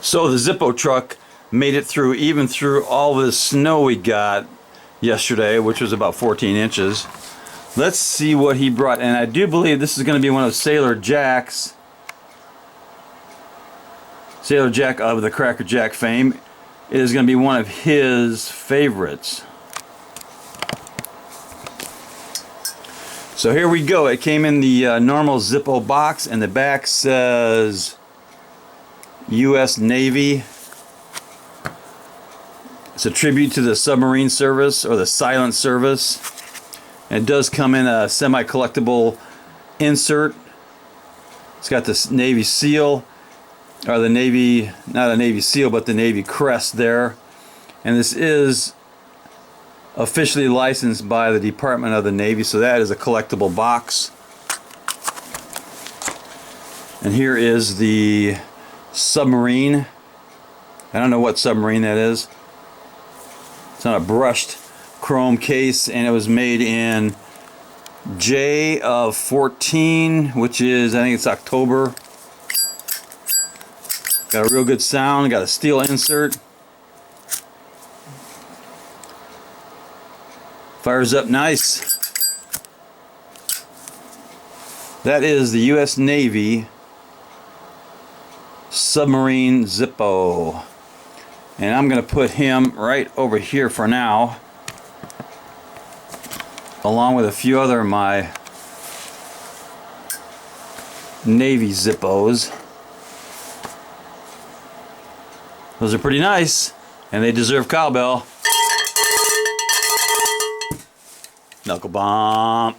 So the Zippo truck made it through, even through all this snow we got yesterday, which was about 14 inches. Let's see what he brought. And I do believe this is going to be one of Sailor Jack of the Cracker Jack fame. It is going to be one of his favorites. So here we go. It came in the normal Zippo box, and the back says U.S. Navy. It's a tribute to the submarine service, or the Silent Service. And it does come in a semi-collectible insert. It's got this Navy seal, or the Navy, not a Navy seal, but the Navy crest there. And this is officially licensed by the Department of the Navy, so that is a collectible box. And here is the submarine. I don't know what submarine that is. It's on a brushed chrome case, and it was made in J of 14, which is, I think it's October. Got a real good sound, got a steel insert. Fires up nice. That is the U.S. Navy submarine Zippo. And I'm going to put him right over here for now, along with a few other of my Navy Zippos. Those are pretty nice, and they deserve cowbell. Knuckle bomb.